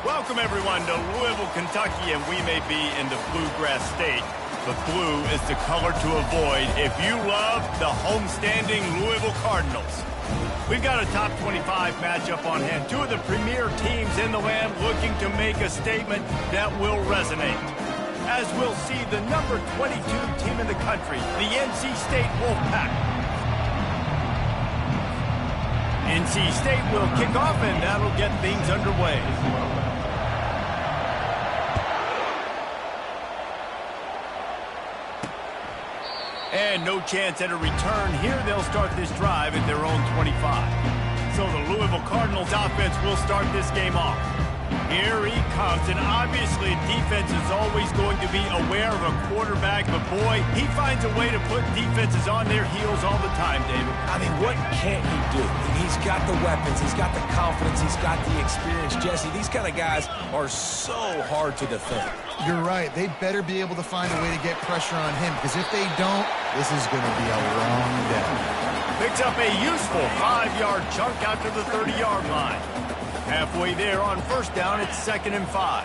Welcome, everyone, to Louisville, Kentucky, and we may be in the Bluegrass State, but blue is the color to avoid if you love the homestanding Louisville Cardinals. We've got a top 25 matchup on hand. Two of the premier teams in the land looking to make a statement that will resonate. As we'll see, the number 22 team in the country, the NC State Wolfpack. NC State will kick off, and that'll get things underway. And no chance at a return here. They'll start this drive at their own 25. So the Louisville Cardinals offense will start this game off. Here he comes, and obviously defense is always going to be aware of a quarterback, but boy, he finds a way to put defenses on their heels all the time, David. I mean, what can't he do? He's got the weapons, he's got the confidence, he's got the experience. Jesse, these kind of guys are so hard to defend. You're right. They better be able to find a way to get pressure on him, because if they don't, this is going to be a long day. Picks up a useful 5-yard chunk out to the 30-yard line. Halfway there on first down, it's 2nd and 5.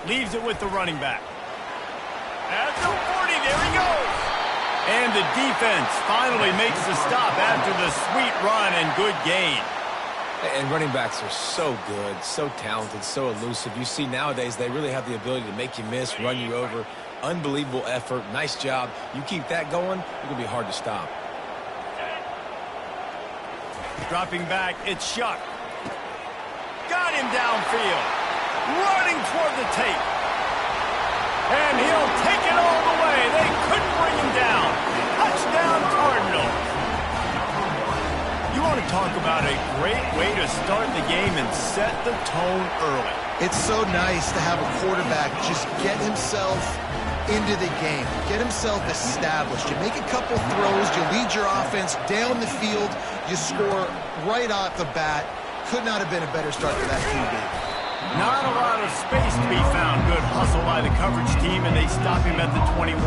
Leaves it with the running back. At the 40, there he goes. And the defense finally makes the stop after the sweet run and good gain. And running backs are so good, so talented, so elusive. You see nowadays they really have the ability to make you miss, run you over. Unbelievable effort. Nice job. You keep that going, it's going to be hard to stop. Dropping back, it's Shuck. Got him downfield. Running toward the tape. And he'll take it all the way. They couldn't bring him down. Touchdown, Cardinals. You want to talk about a great way to start the game and set the tone early. It's so nice to have a quarterback just get himself into the game, get himself established. You make a couple throws, you lead your offense down the field, you score right off the bat. Could not have been a better start for that QB. Not a lot of space to be found. Good hustle by the coverage team, and they stop him at the 21.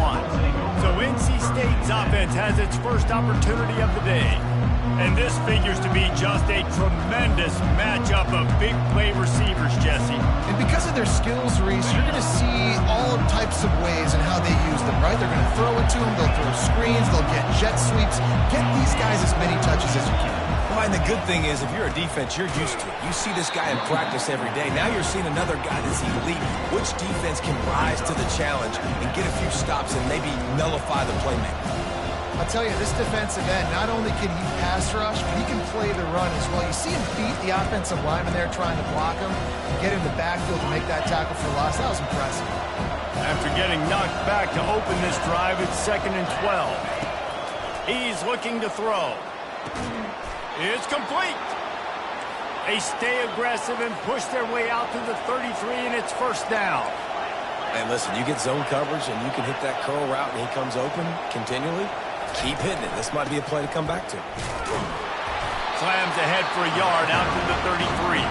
So NC State's offense has its first opportunity of the day. And this figures to be just a tremendous matchup of big play receivers, Jesse. And because of their skills, Reese, you're going to see all types of ways and how they use them, right? They're going to throw it to them, they'll throw screens, they'll get jet sweeps. Get these guys as many touches as you can. Well, and the good thing is, if you're a defense, you're used to it. You see this guy in practice every day. Now you're seeing another guy that's elite. Which defense can rise to the challenge and get a few stops and maybe nullify the playmaker? I'll tell you, this defensive end, not only can he pass rush, but he can play the run as well. You see him beat the offensive lineman there trying to block him, get him the backfield to make that tackle for loss. That was impressive. After getting knocked back to open this drive, it's 2nd and 12. He's looking to throw. It's complete. They stay aggressive and push their way out to the 33, and it's first down. And listen, you get zone coverage and you can hit that curl route and he comes open continually. Keep hitting it. This might be a play to come back to. Slams ahead for a yard out to the 33.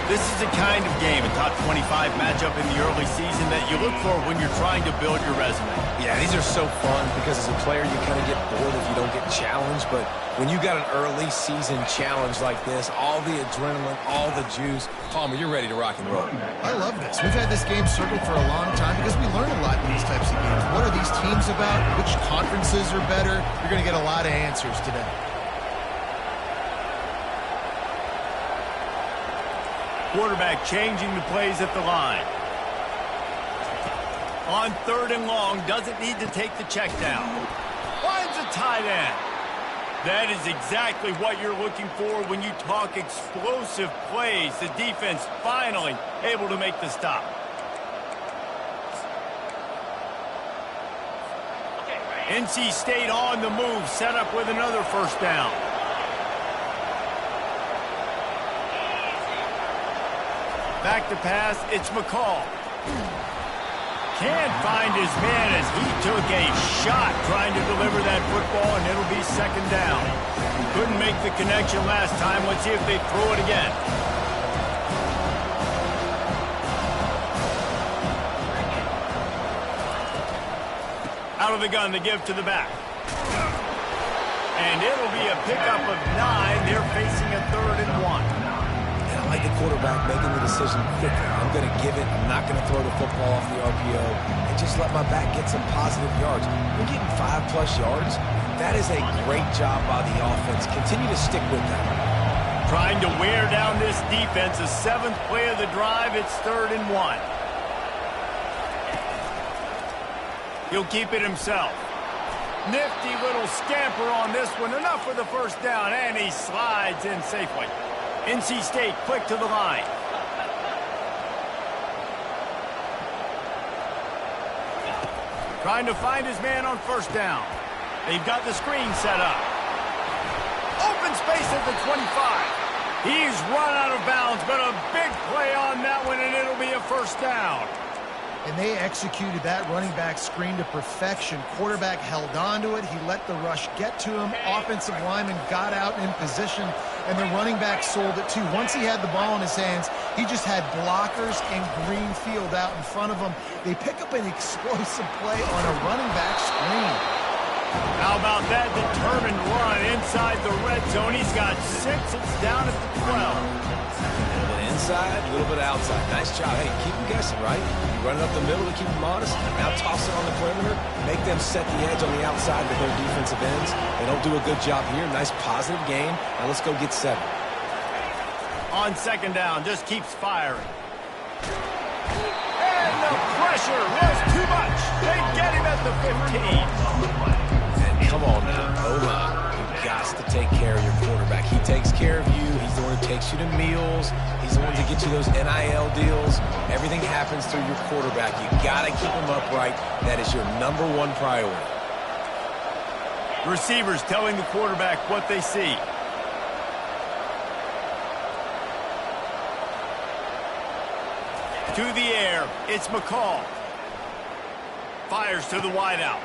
This is the kind of game, a top 25 matchup in the early season that you look for when you're trying to build your resume. Yeah, these are so fun because as a player you kind of get bored if you don't get challenged. But when you got an early season challenge like this, all the adrenaline, all the juice, Palmer, you're ready to rock and roll. I love this. We've had this game circled for a long time because we learn a lot in these types of games. What are these teams about? Which conferences are better? You're going to get a lot of answers today. Quarterback changing the plays at the line. On 3rd and long, doesn't need to take the check down. Finds a tight end. That is exactly what you're looking for when you talk explosive plays. The defense finally able to make the stop. NC State on the move, set up with another first down. Back to pass, it's McCall. Can't find his man as he took a shot trying to deliver that football, and it'll be 2nd down. Couldn't make the connection last time. Let's see if they throw it again. Out of the gun to give to the back. And it'll be a pickup of 9. They're facing a 3rd and 1. I the quarterback making the decision quickly. I'm going to give it. I'm not going to throw the football off the RPO and just let my back get some positive yards. We're getting 5+ yards. That is a great job by the offense. Continue to stick with that. Trying to wear down this defense. The 7th play of the drive. It's 3rd and 1. He'll keep it himself. Nifty little scamper on this one. Enough for the first down, and he slides in safely. NC State quick to the line. Trying to find his man on 1st down. They've got the screen set up. Open space at the 25. He's run out of bounds, but a big play on that one, and it'll be a 1st down. And they executed that running back screen to perfection. Quarterback held on to it. He let the rush get to him. Offensive lineman got out in position, and the running back sold it too. Once he had the ball in his hands, he just had blockers and green field out in front of him. They pick up an explosive play on a running back screen. How about that determined run inside the red zone? He's got 6. It's down at the 12. Inside, a little bit outside. Nice job. Hey, keep them guessing, right? You run it up the middle to keep them honest. Now toss it on the perimeter. Make them set the edge on the outside with their defensive ends. They don't do a good job here. Nice positive game. Now let's go get 7. On 2nd down, just keeps firing. And the pressure was too much. They get him at the 15. And come on now, O-line. Got to take care of your quarterback. He takes care of you. He's the one who takes you to meals. He's the one to get you those NIL deals. Everything happens through your quarterback. You got to keep him upright. That is your #1 priority. Receivers telling the quarterback what they see. To the air, it's McCall. Fires to the wideout.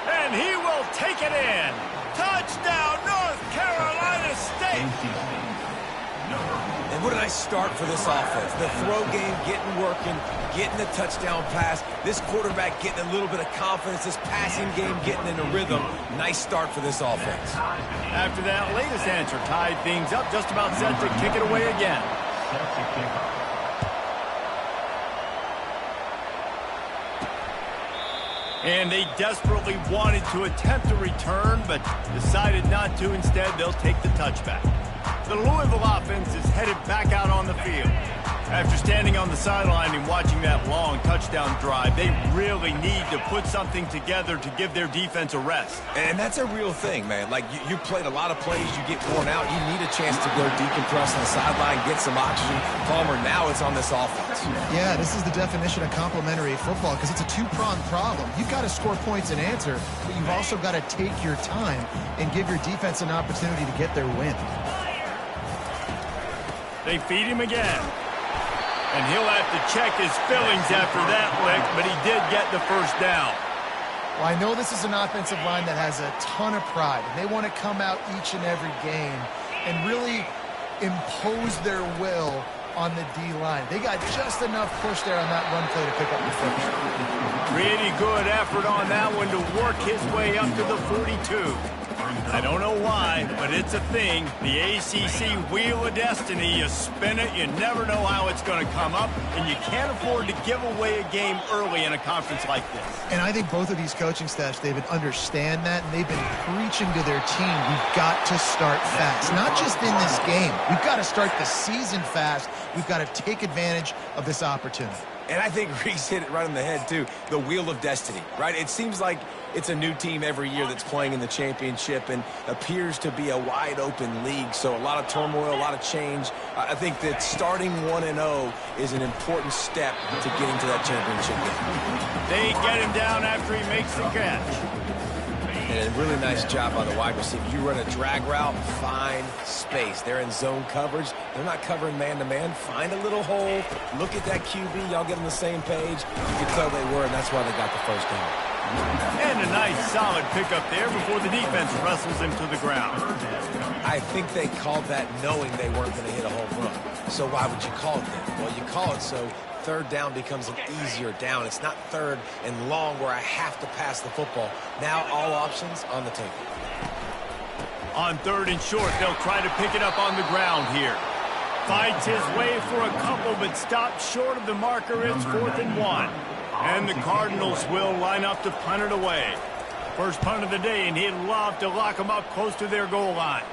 And he will take it in. Touchdown, North Carolina State! And what a nice start for this offense. The throw game getting working, getting the touchdown pass. This quarterback getting a little bit of confidence. This passing game getting in a rhythm. Nice start for this offense. After that latest answer tied things up, just about set to kick it away again. And they desperately wanted to attempt a return, but decided not to. Instead, they'll take the touchback. The Louisville offense is headed back out on the field. After standing on the sideline and watching that long touchdown drive, they really need to put something together to give their defense a rest. And that's a real thing, man. Like, you played a lot of plays, you get worn out, you need a chance to go decompress on the sideline, get some oxygen. Palmer, now it's on this offense. Yeah, this is the definition of complementary football because it's a two-pronged problem. You've got to score points and answer, but you've also got to take your time and give your defense an opportunity to get their win. They feed him again. And he'll have to check his fillings after that lick, but he did get the 1st down. Well, I know this is an offensive line that has a ton of pride. They want to come out each and every game and really impose their will on the D-line. They got just enough push there on that run play to pick up the first. Pretty good effort on that one to work his way up to the 42. I don't know why, but it's a thing. The ACC Wheel of Destiny, you spin it, you never know how it's going to come up, and you can't afford to give away a game early in a conference like this. And I think both of these coaching staffs, David, understand that, and they've been preaching to their team, we've got to start fast. Not just in this game. We've got to start the season fast. We've got to take advantage of this opportunity. And I think Reese hit it right on the head, too. The Wheel of Destiny, right? It seems like it's a new team every year that's playing in the championship and appears to be a wide-open league. So a lot of turmoil, a lot of change. I think that starting 1-0 is an important step to getting to that championship game. They get him down after he makes the catch. And a really nice job by the wide receiver. You run a drag route, find space. They're in zone coverage. They're not covering man-to-man. Find a little hole. Look at that QB. Y'all get on the same page. You can tell they were, and that's why they got the 1st down. And a nice, solid pickup there before the defense wrestles him to the ground. I think they called that knowing they weren't going to hit a home run. So why would you call it that? Well, you call it so 3rd down becomes an easier down. It's not 3rd and long where I have to pass the football. Now all options on the table. On 3rd and short, they'll try to pick it up on the ground here. Fights his way for a couple, but stops short of the marker. It's 4th and 1. And the Cardinals will line up to punt it away. First punt of the day, and he'd love to lock them up close to their goal line.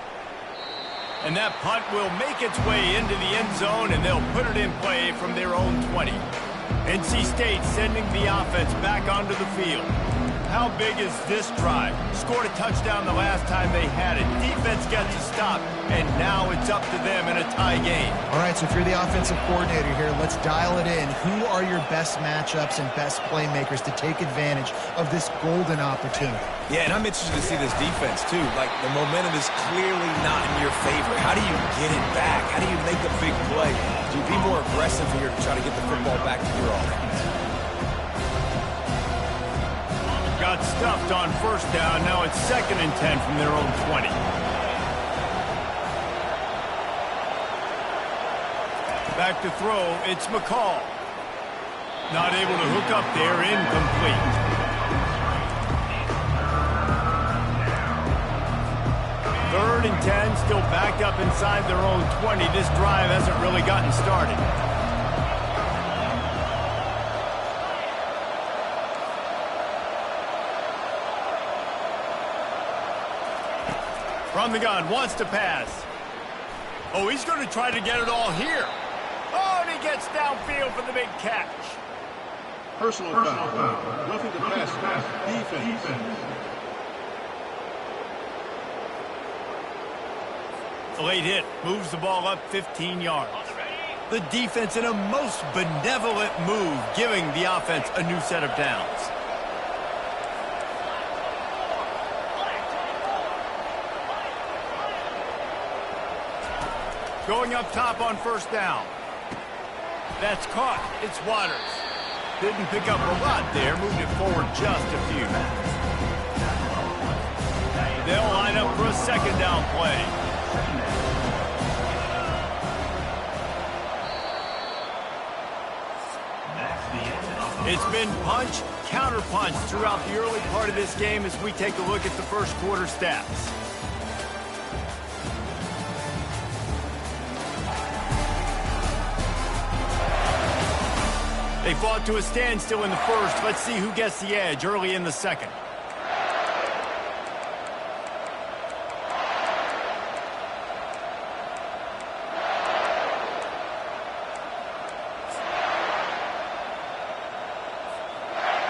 And that punt will make its way into the end zone, and they'll put it in play from their own 20. NC State sending the offense back onto the field. How big is this drive? Scored a touchdown the last time they had it. Defense gets a stop, and now it's up to them in a tie game. All right, so if you're the offensive coordinator here, let's dial it in. Who are your best matchups and best playmakers to take advantage of this golden opportunity? Yeah, and I'm interested to see this defense, too. Like, the momentum is clearly not in your favor. How do you get it back? How do you make a big play? Do you be more aggressive here to try to get the football back to your offense? Got stuffed on first down. Now it's 2nd and 10 from their own 20. Back to throw. It's McCall. Not able to hook up there. Incomplete. 3rd and 10. Still backed up inside their own 20. This drive hasn't really gotten started. From the gun, wants to pass. Oh, he's going to try to get it all here. Oh, and he gets downfield for the big catch. Personal foul. Roughing the pass. Defense. The late hit moves the ball up 15 yards. The defense in a most benevolent move, giving the offense a new set of downs. Going up top on first down. That's caught. It's Waters. Didn't pick up a lot there. Moved it forward just a few. They'll line up for a 2nd down play. It's been punch, counter punch throughout the early part of this game as we take a look at the first quarter stats. They fought to a standstill in the first. Let's see who gets the edge early in the second.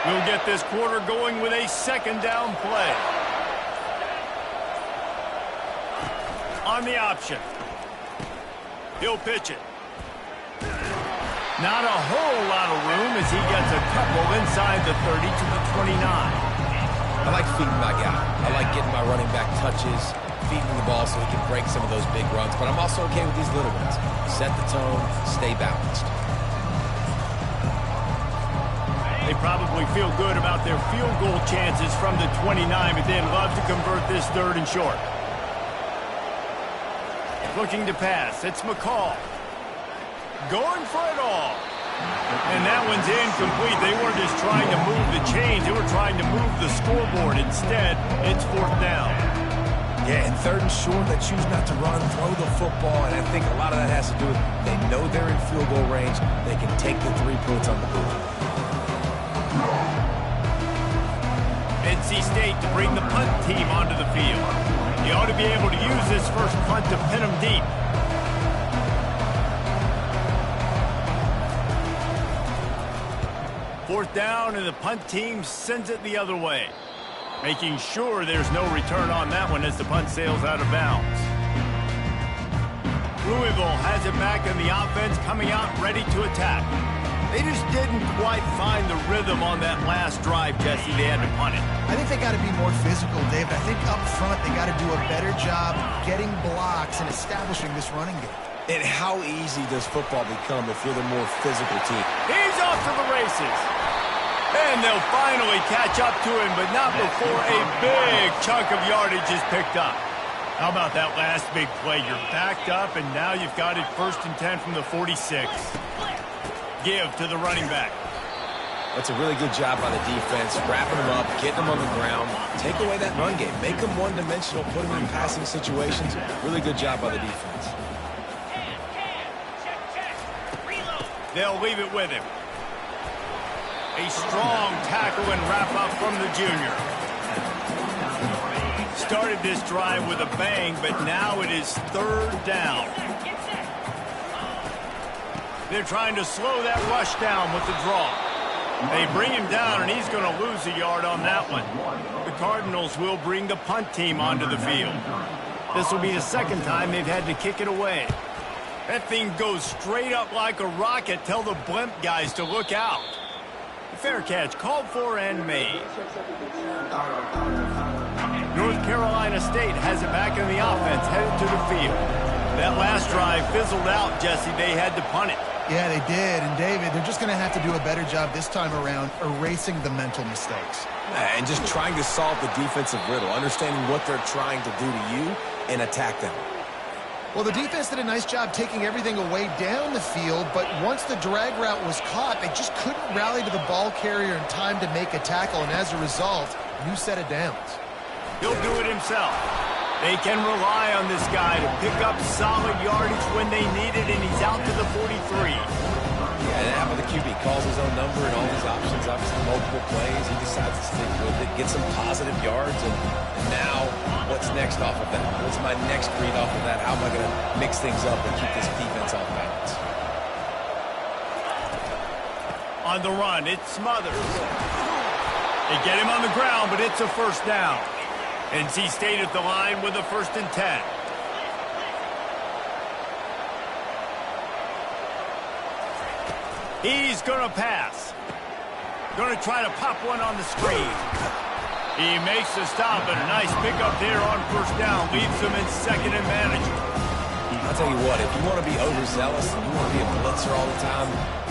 We'll get this quarter going with a 2nd down play. On the option. He'll pitch it. Not a whole lot of room as he gets a couple inside the 30 to the 29. I like feeding my guy. I like getting my running back touches, feeding the ball so he can break some of those big runs. But I'm also okay with these little ones. Set the tone, stay balanced. They probably feel good about their field goal chances from the 29, but they'd love to convert this 3rd and short. Looking to pass. It's McCall. Going for it all. And that one's incomplete. They weren't just trying to move the chains. They were trying to move the scoreboard. Instead, it's 4th down. Yeah, and 3rd and short, they choose not to run, throw the football, and I think a lot of that has to do with they know they're in field goal range. They can take the 3 points on the board. NC State to bring the punt team onto the field. You ought to be able to use this first punt to pin them deep. Fourth down, and the punt team sends it the other way. Making sure there's no return on that one as the punt sails out of bounds. Louisville has it back in the offense, coming out ready to attack. They just didn't quite find the rhythm on that last drive, Jesse. They had to punt it. I think they got to be more physical, David. I think up front they got to do a better job getting blocks and establishing this running game. And how easy does football become if you're the more physical team? He's off to the races. And they'll finally catch up to him, but not before a big chunk of yardage is picked up. How about that last big play? You're backed up, and now you've got it 1st and 10 from the 46. Give to the running back. That's a really good job by the defense, wrapping them up, getting them on the ground. Take away that run game. Make them one-dimensional, put them in passing situations. Really good job by the defense. They'll leave it with him. A strong tackle and wrap-up from the junior. Started this drive with a bang, but now it is 3rd down. They're trying to slow that rush down with the draw. They bring him down, and he's going to lose a yard on that one. The Cardinals will bring the punt team onto the field. This will be the 2nd time they've had to kick it away. That thing goes straight up like a rocket. Tell the blimp guys to look out. Fair catch, called for and made. North Carolina State has it back in the offense, headed to the field. That last drive fizzled out, Jesse. They had to punt it. Yeah, they did. And, David, they're just going to have to do a better job this time around erasing the mental mistakes. And just trying to solve the defensive riddle, understanding what they're trying to do to you and attack them. Well, the defense did a nice job taking everything away down the field, but once the drag route was caught, they just couldn't rally to the ball carrier in time to make a tackle, and as a result, new set of downs. He'll do it himself. They can rely on this guy to pick up solid yardage when they need it, and he's out to the 43. Yeah, and how about the QB? Calls his own number and all these options, obviously multiple plays. He decides to stick with it, get some positive yards, and now what's next off of that? What's my next read off of that? How am I going to mix things up and keep this defense off balance? On the run, it's Smothers. They get him on the ground, but it's a 1st down. NC State at the line with a 1st and 10. He's going to pass. Going to try to pop one on the screen. He makes the stop, and a nice pickup there on 1st down. Leaves them in 2nd and manageable. I'll tell you what, if you want to be overzealous and you want to be a blitzer all the time,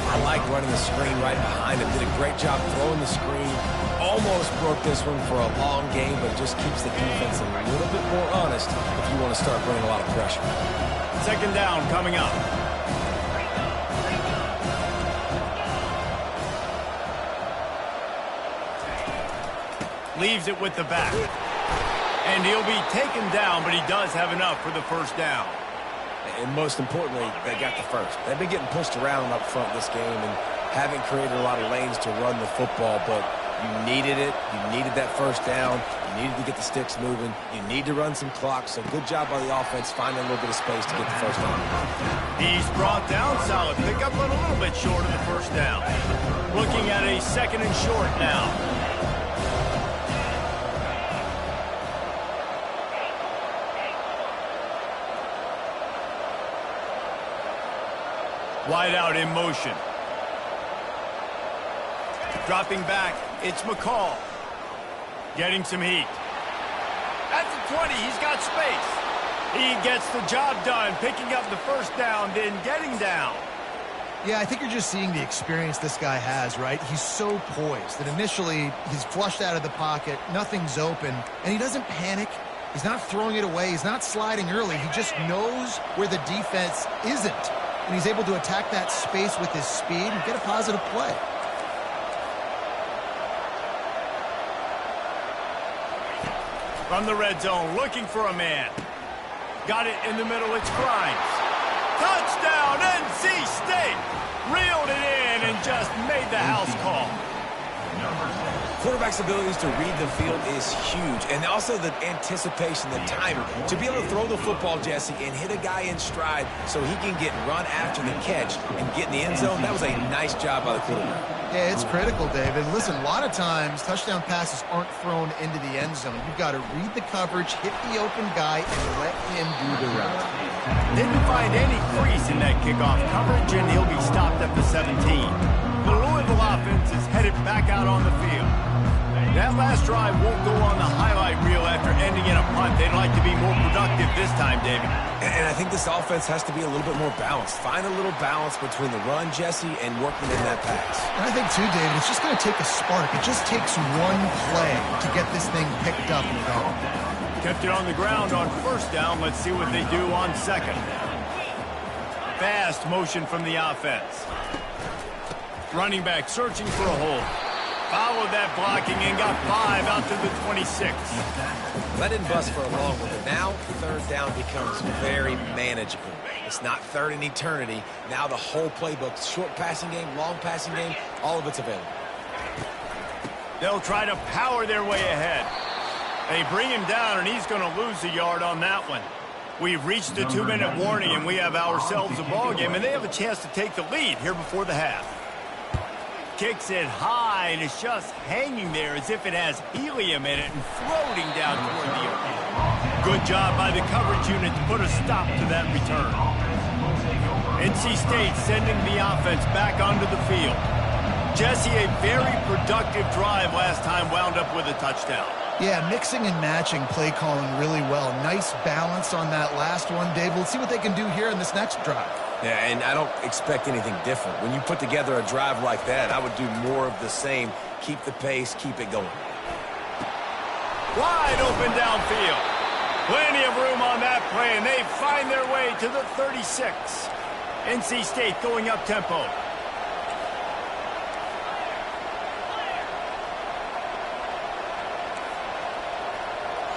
I like running the screen right behind him. Did a great job throwing the screen. Almost broke this one for a long game, but just keeps the defense a little bit more honest if you want to start bringing a lot of pressure. 2nd down coming up. Leaves it with the back. And he'll be taken down, but he does have enough for the 1st down. And most importantly, they got the 1st. They've been getting pushed around up front this game and haven't created a lot of lanes to run the football, but you needed it. You needed that 1st down. You needed to get the sticks moving. You need to run some clock, so good job by the offense finding a little bit of space to get the 1st down. He's brought down solid pickup, but a little bit short of the 1st down. Looking at a 2nd and short now. Wide out in motion. Dropping back, it's McCall. Getting some heat. At the 20, he's got space. He gets the job done, picking up the 1st down, then getting down. Yeah, I think you're just seeing the experience this guy has, right? He's so poised that initially he's flushed out of the pocket, nothing's open, and he doesn't panic. He's not throwing it away. He's not sliding early. He just knows where the defense isn't. And he's able to attack that space with his speed and get a positive play. From the red zone, looking for a man. Got it in the middle, it's Grimes. Touchdown, NC State! Reeled it in and just made the house call. Quarterback's abilities to read the field is huge, and also the anticipation, the timing. To be able to throw the football, Jesse, and hit a guy in stride so he can get run after the catch and get in the end zone, that was a nice job by the quarterback. Yeah, it's critical, David. Listen, a lot of times touchdown passes aren't thrown into the end zone. You've got to read the coverage, hit the open guy, and let him do the rest. Didn't find any crease in that kickoff coverage, and he'll be stopped at the 17. The Louisville offense is headed back out on the field. That last drive won't go on the highlight reel after ending in a punt. They'd like to be more productive this time, David. And I think this offense has to be a little bit more balanced. Find a little balance between the run, Jesse, and working in that pass. And I think, too, David, it's just going to take a spark. It just takes one play to get this thing picked up and going. Kept it on the ground on 1st down. Let's see what they do on 2nd. Fast motion from the offense. Running back searching for a hole. Followed that blocking and got 5 out to the 26. That didn't bust for a long one, but now third down becomes very manageable. It's not third in eternity. Now the whole playbook, short passing game, long passing game, all of it's available. They'll try to power their way ahead. They bring him down, and he's going to lose a yard on that one. We've reached the 2-minute warning, and we have ourselves a ball game, and they have a chance to take the lead here before the half. Kicks it high, and it's just hanging there as if it has helium in it and floating down toward the earth. Good job by the coverage unit to put a stop to that return. NC State sending the offense back onto the field. Jesse, a very productive drive last time, wound up with a touchdown. Yeah, mixing and matching play calling really well. Nice balance on that last one, Dave. Let's see what they can do here in this next drive. Yeah, and I don't expect anything different. When you put together a drive like that, I would do more of the same. Keep the pace, keep it going. Wide open downfield. Plenty of room on that play, and they find their way to the 36. NC State going up tempo.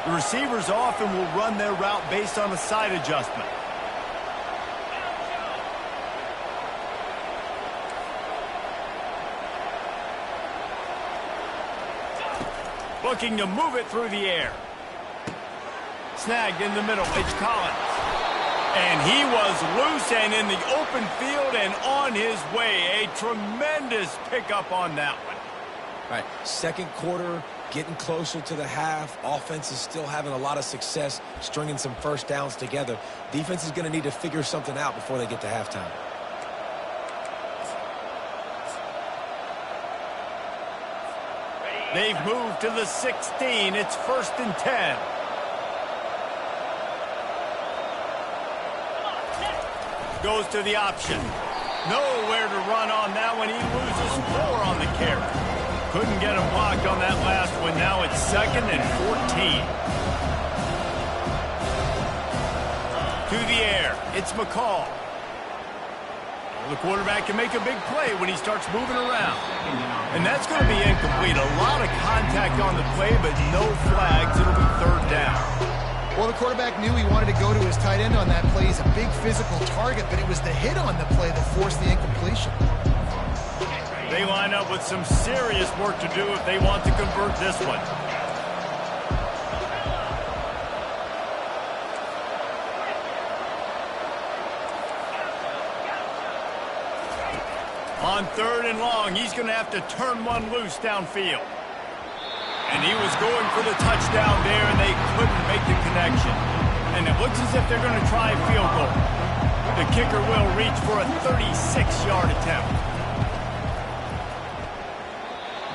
The receivers often will run their route based on a side adjustment. Looking to move it through the air. Snagged in the middle. It's Collins. And he was loose and in the open field and on his way. A tremendous pickup on that one. All right, second quarter, getting closer to the half. Offense is still having a lot of success stringing some first downs together. Defense is going to need to figure something out before they get to halftime. They've moved to the 16. It's 1st and 10. Goes to the option. Nowhere to run on that one. He loses 4 on the carry. Couldn't get him blocked on that last one. Now it's 2nd and 14. To the air. It's McCall. The quarterback can make a big play when he starts moving around. And that's going to be incomplete. A lot of contact on the play, but no flags. It'll be 3rd down. Well, the quarterback knew he wanted to go to his tight end on that play. He's a big physical target, but it was the hit on the play that forced the incompletion. They line up with some serious work to do if they want to convert this one. On 3rd and long, he's going to have to turn one loose downfield. And he was going for the touchdown there, and they couldn't make the connection. And it looks as if they're going to try a field goal. The kicker will reach for a 36-yard attempt.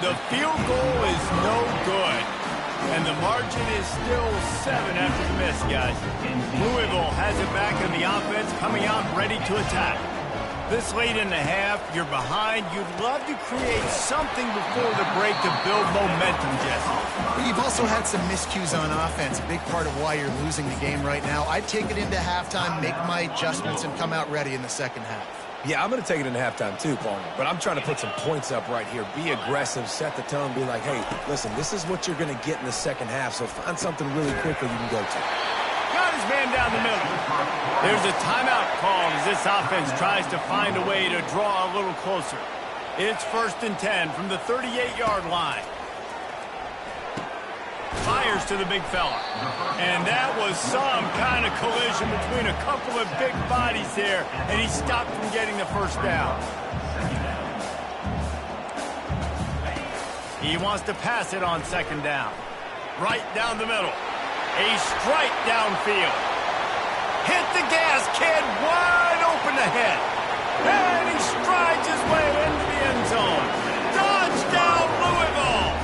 The field goal is no good. And the margin is still 7 after the miss, guys. Louisville has it back in the offense, coming out ready to attack. This late in the half, you're behind. You'd love to create something before the break to build momentum, Jesse. You've also had some miscues on offense, a big part of why you're losing the game right now. I'd take it into halftime, make my adjustments, and come out ready in the second half. Yeah, I'm going to take it into halftime too, Palmer. But I'm trying to put some points up right here. Be aggressive, set the tone, be like, hey, listen, this is what you're going to get in the second half, so find something really quickly you can go to. Got his man down the middle. There's a timeout called as this offense tries to find a way to draw a little closer. It's 1st and 10 from the 38-yard line. Fires to the big fella. And that was some kind of collision between a couple of big bodies there, and he stopped from getting the first down. He wants to pass it on 2nd down. Right down the middle. A strike downfield. Hit the gas, kid. Wide open ahead. And he strides his way into the end zone. Touchdown, Louisville.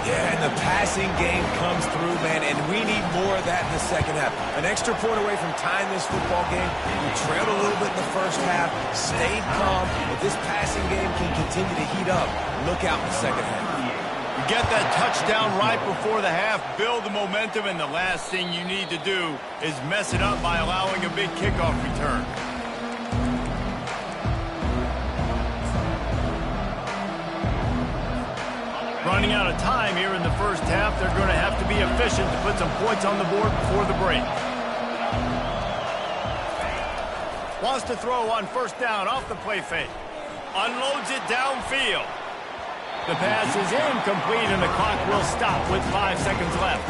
Yeah, and the passing game comes through, man, and we need more of that in the second half. An extra point away from tying this football game. We trailed a little bit in the first half, stayed calm. If this passing game can continue to heat up, look out in the second half. You get that touchdown right before the half, build the momentum, and the last thing you need to do is mess it up by allowing a big kickoff return. Running out of time here in the first half. They're going to have to be efficient to put some points on the board before the break. Wants to throw on first down off the play fake. Unloads it downfield. The pass is incomplete, and the clock will stop with 5 seconds left.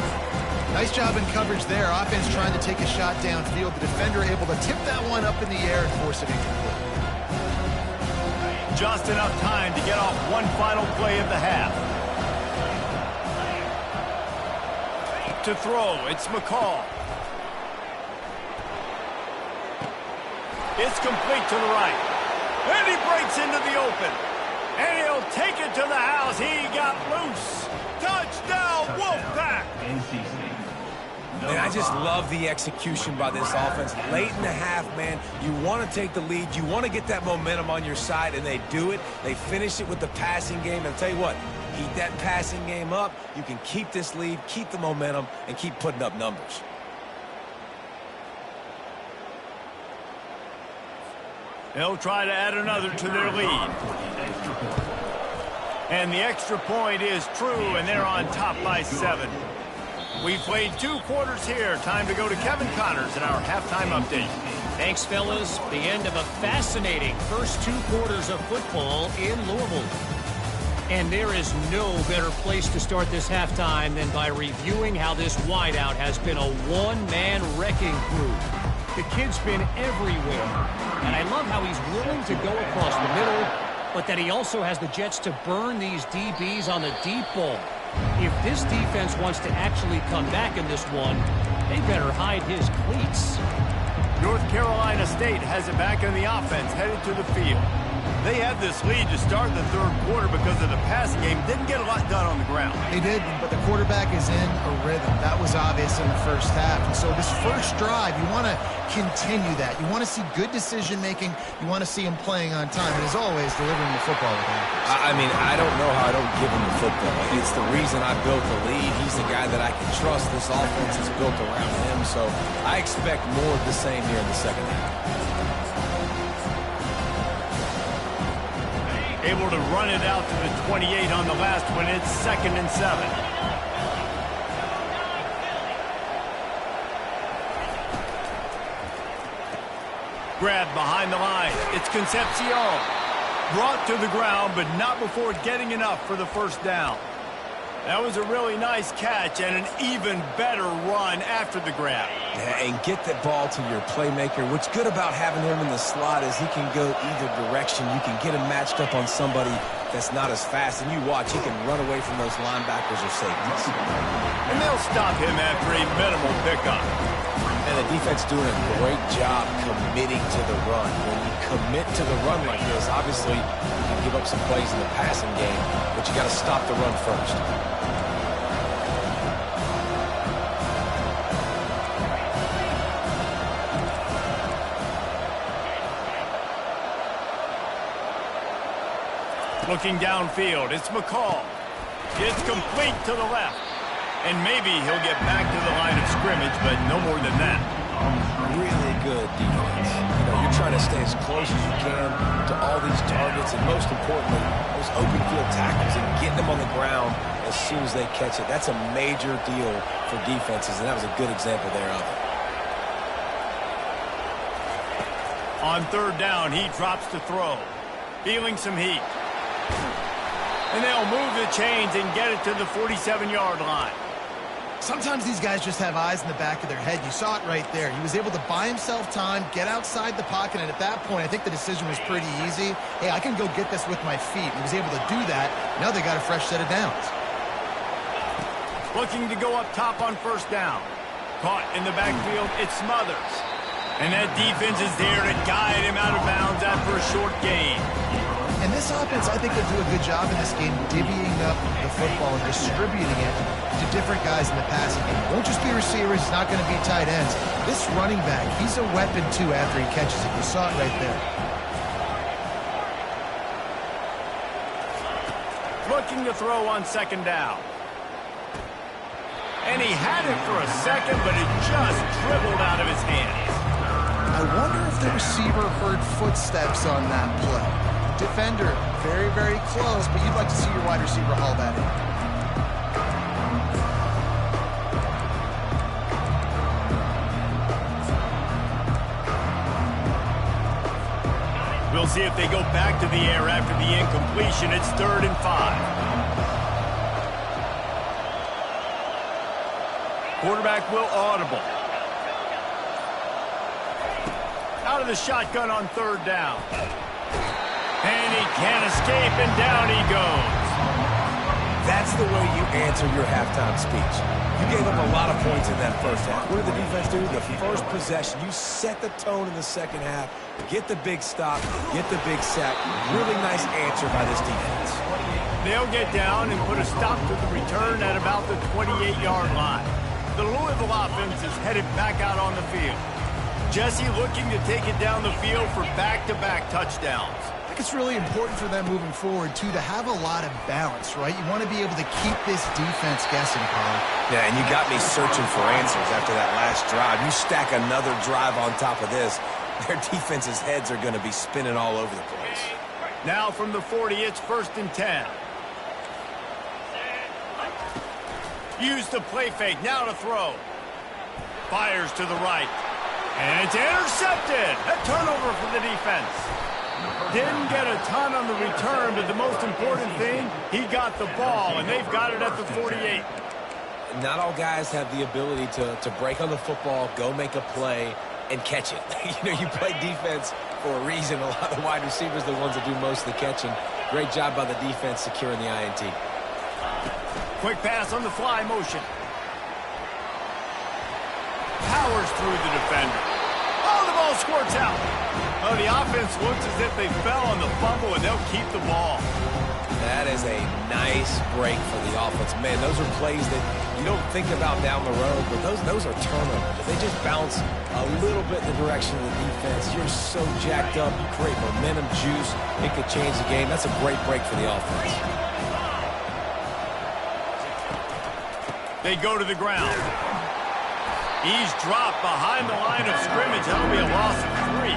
Nice job in coverage there. Offense trying to take a shot downfield. The defender able to tip that one up in the air and force it incomplete. Just enough time to get off one final play of the half. To throw, it's McCall. It's complete to the right. And he breaks into the open. And he'll take it to the house. He got loose. Touchdown, Wolfpack! Man, I just love the execution by this offense. Late in the half, man, you want to take the lead. You want to get that momentum on your side, and they do it. They finish it with the passing game. And I'll tell you what, keep that passing game up. You can keep this lead, keep the momentum, and keep putting up numbers. They'll try to add another to their lead. And the extra point is true, and they're on top by 7. We've played 2 quarters here. Time to go to Kevin Connors in our halftime update. Thanks, fellas. The end of a fascinating first 2 quarters of football in Louisville. And there is no better place to start this halftime than by reviewing how this wideout has been a one-man wrecking crew. The kid's been everywhere, and I love how he's willing to go across the middle, but that he also has the jets to burn these DBs on the deep ball. If this defense wants to actually come back in this one, they better hide his cleats. North Carolina State has it back in the offense, headed to the field. They had this lead to start the 3rd quarter because of the passing game. Didn't get a lot done on the ground. They did, but the quarterback is in a rhythm. That was obvious in the first half. And so this first drive, you want to continue that. You want to see good decision-making. You want to see him playing on time. And as always, delivering the football with accuracy. I mean, I don't know how I don't give him the football. It's the reason I built the lead. He's the guy that I can trust. This offense is built around him. So I expect more of the same here in the second half. Able to run it out to the 28 on the last one. It's 2nd and 7. Grabbed behind the line. It's Concepcion. Brought to the ground, but not before getting enough for the first down. That was a really nice catch and an even better run after the grab. Yeah, and get the ball to your playmaker. What's good about having him in the slot is he can go either direction. You can get him matched up on somebody that's not as fast. And you watch, he can run away from those linebackers or safeties. And they'll stop him after a minimal pickup. And the defense doing a great job committing to the run. When you commit to the run like this, obviously you can give up some plays in the passing game, but you got to stop the run first. Looking downfield, it's McCall. It's complete to the left. And maybe he'll get back to the line of scrimmage, but no more than that. Really good defense. You know, you're trying to stay as close as you can to all these targets, and most importantly, those open field tackles and getting them on the ground as soon as they catch it. That's a major deal for defenses, and that was a good example there of it. On 3rd down, he drops to throw. Feeling some heat. And they'll move the chains and get it to the 47-yard line. Sometimes these guys just have eyes in the back of their head. You saw it right there. He was able to buy himself time, get outside the pocket, and at that point, I think the decision was pretty easy. Hey, I can go get this with my feet. He was able to do that. Now they got a fresh set of downs. Looking to go up top on 1st down. Caught in the backfield, it's Smothers. And that defense is there to guide him out of bounds after a short gain. And this offense, I think, will do a good job in this game divvying up the football and distributing it to different guys in the passing game. It won't just be receivers. It's not going to be tight ends. This running back, he's a weapon, too, after he catches it. You saw it right there. Looking to throw on 2nd down. And he had it for a second, but it just dribbled out of his hands. I wonder if the receiver heard footsteps on that play. Defender, very, very close, but you'd like to see your wide receiver haul that in. see if they go back to the air after the incompletion. It's 3rd and 5. Quarterback will audible. Out of the shotgun on 3rd down. And he can't escape, and down he goes. That's the way you answer your halftime speech. You gave up a lot of points in that first half. What did the defense do? The first possession, you set the tone in the second half. Get the big stop, get the big sack. Really nice answer by this defense. They'll get down and put a stop to the return at about the 28-yard line. The Louisville offense is headed back out on the field. Jesse looking to take it down the field for back-to-back touchdowns. I think it's really important for them moving forward, too, to have a lot of balance, right? You want to be able to keep this defense guessing, Paul. Yeah, and you got me searching for answers after that last drive. You stack another drive on top of this, their defense's heads are going to be spinning all over the place. Now from the 40, it's 1st and 10. Use the play fake, now to throw. Fires to the right. And it's intercepted. A turnover for the defense. Didn't get a ton on the return, but the most important thing, he got the ball, and they've got it at the 48. Not all guys have the ability to break on the football, go make a play, and catch it. You play defense for a reason. A lot of the wide receivers are the ones that do most of the catching. Great job by the defense securing the INT. Quick pass on the fly motion. Powers through the defender. Oh, the ball squirts out. Oh, the offense looks as if they fell on the fumble, and they'll keep the ball. That is a nice break for the offense. Man, those are plays that you don't think about down the road, but those are turnovers. If they just bounce a little bit in the direction of the defense, you're so jacked up. You create momentum, juice. It could change the game. That's a great break for the offense. They go to the ground. He's dropped behind the line of scrimmage. That'll be a loss of 3.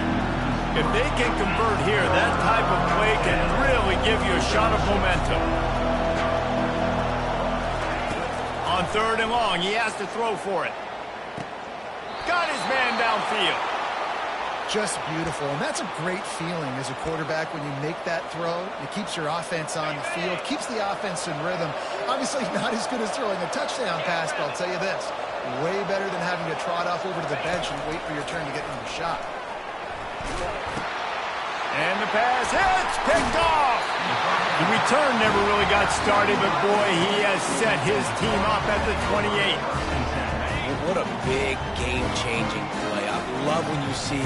If they can convert here, that type of play can really give you a shot of momentum. On 3rd and long, he has to throw for it. Got his man downfield. Just beautiful, and that's a great feeling as a quarterback when you make that throw. It keeps your offense on the field, keeps the offense in rhythm. Obviously not as good as throwing a touchdown pass, but I'll tell you this, way better than having to trot off over to the bench and wait for your turn to get another shot. And the pass hits, picked off. The return never really got started, but boy, he has set his team up at the 28. What a big game-changing play. I love when you see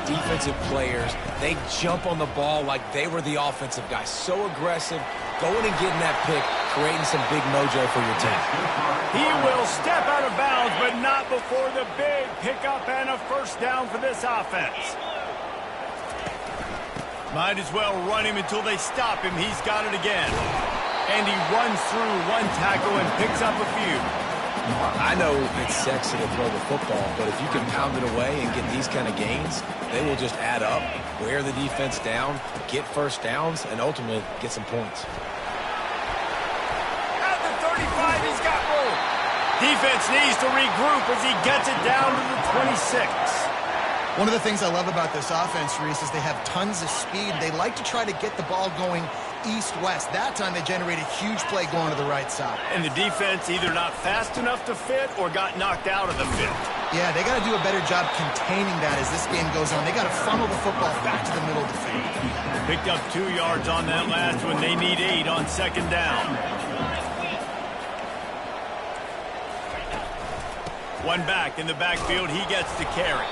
defensive players, they jump on the ball like they were the offensive guy. So aggressive, going and getting that pick, creating some big mojo for your team. He will step out of bounds, but not before the big pickup and a 1st down for this offense. Might as well run him until they stop him. He's got it again. And he runs through one tackle and picks up a few. I know it's sexy to throw the football, but if you can pound it away and get these kind of gains, they will just add up, wear the defense down, get 1st downs, and ultimately get some points. At the 35, he's got room. Defense needs to regroup as he gets it down to the 26. One of the things I love about this offense, Reese, is they have tons of speed. They like to try to get the ball going east-west. That time they generate a huge play going to the right side. And the defense either not fast enough to fit or got knocked out of the fit. Yeah, they got to do a better job containing that as this game goes on. They got to funnel the football back to the middle of the field. Picked up 2 yards on that last one. They need 8 on 2nd down. One back in the backfield. He gets the carry.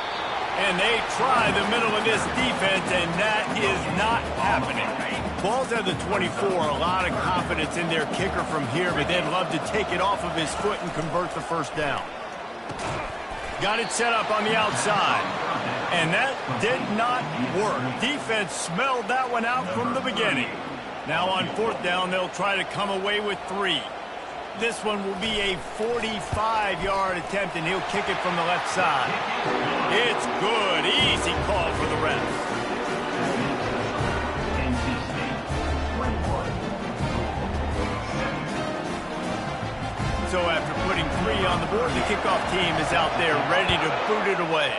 And they try the middle of this defense, and that is not happening. Ball's at the 24. A lot of confidence in their kicker from here, but they'd love to take it off of his foot and convert the 1st down. Got it set up on the outside. And that did not work. Defense smelled that one out from the beginning. Now on 4th down, they'll try to come away with 3. This one will be a 45-yard attempt, and he'll kick it from the left side. It's good. Easy call for the ref. So after putting 3 on the board, the kickoff team is out there ready to boot it away.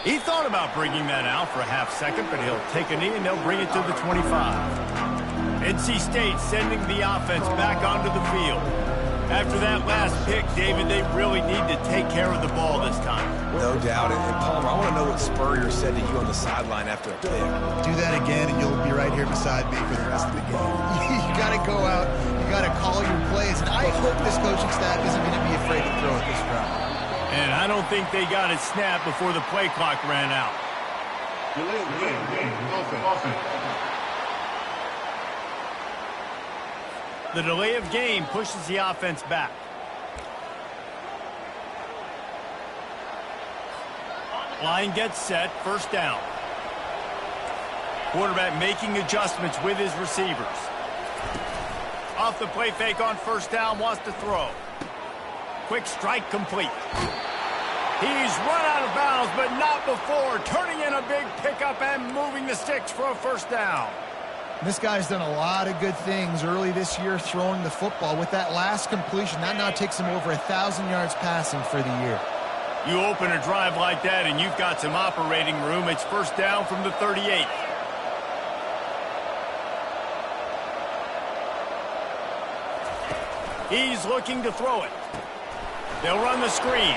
He thought about bringing that out for a half second, but he'll take a knee and they'll bring it to the 25. NC State sending the offense back onto the field. After that last pick, David, they really need to take care of the ball this time. No doubt. And Palmer, I want to know what Spurrier said to you on the sideline after a pick. Do that again, and you'll be right here beside me for the rest of the game. You got to go out. You got to call your plays. And I hope this coaching staff isn't going to be afraid to throw it this round. And I don't think they got it snapped before the play clock ran out. Delay of game. Offense. The delay of game pushes the offense back. Line gets set, first down. Quarterback making adjustments with his receivers. Off the play fake on first down, wants to throw. Quick strike complete. He's run out of bounds, but not before turning in a big pickup and moving the sticks for a first down. This guy's done a lot of good things early this year throwing the football. With that last completion, that now takes him over 1,000 yards passing for the year. You open a drive like that and you've got some operating room. It's first down from the 38. He's looking to throw it. They'll run the screen.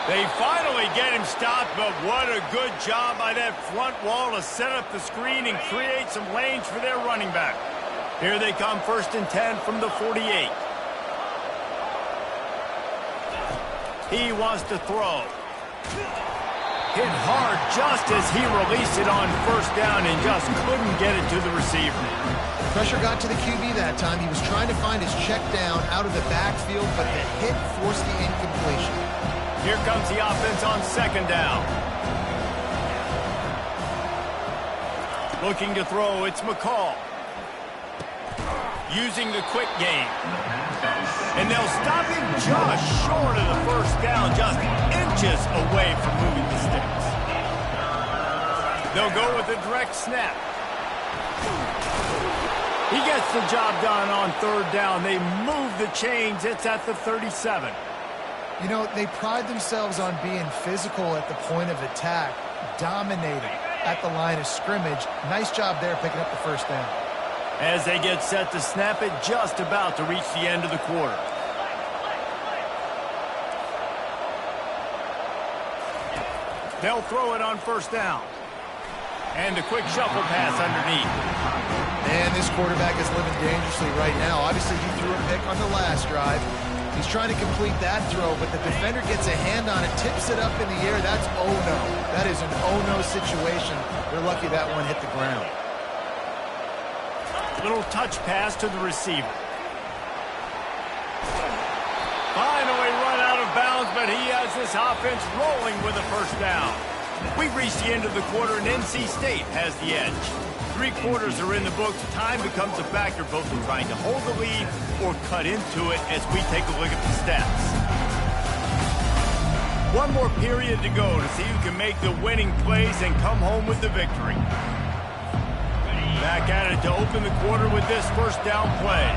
They finally get him stopped, but what a good job by that front wall to set up the screen and create some lanes for their running back. Here they come, first and 10 from the 48. He wants to throw. Hit hard just as he released it on first down and just couldn't get it to the receiver. Pressure got to the QB that time. He was trying to find his check down out of the backfield, but the hit forced the incompletion. Here comes the offense on second down. Looking to throw, it's McCall. Using the quick game. And they'll stop him just short of the first down, just inches away from moving the sticks. They'll go with a direct snap. He gets the job done on third down. They move the chains. It's at the 37. You know, they pride themselves on being physical at the point of attack, dominating at the line of scrimmage. Nice job there picking up the first down. As they get set to snap it, just about to reach the end of the quarter. They'll throw it on first down. And a quick shuffle pass underneath. And this quarterback is living dangerously right now. Obviously, he threw a pick on the last drive. He's trying to complete that throw, but the defender gets a hand on it, tips it up in the air. That's oh-no. That is an oh-no situation. They're lucky that one hit the ground. Little touch pass to the receiver. Finally run out of bounds, but he has this offense rolling with a first down. We've reached the end of the quarter, and NC State has the edge. 3 quarters are in the books. Time becomes a factor both in trying to hold the lead or cut into it as we take a look at the stats. One more period to go to see who can make the winning plays and come home with the victory. Back at it to open the quarter with this first down play.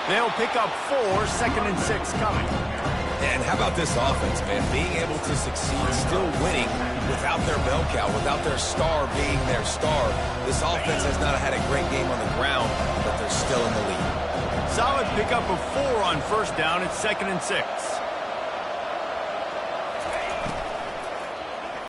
They'll pick up 4, second and 6 coming. And how about this offense, man? Being able to succeed, still winning without their bell cow, without their star being their star. This offense has not had a great game on the ground, but they're still in the lead. Solid pickup of 4 on first down. It's second and 6.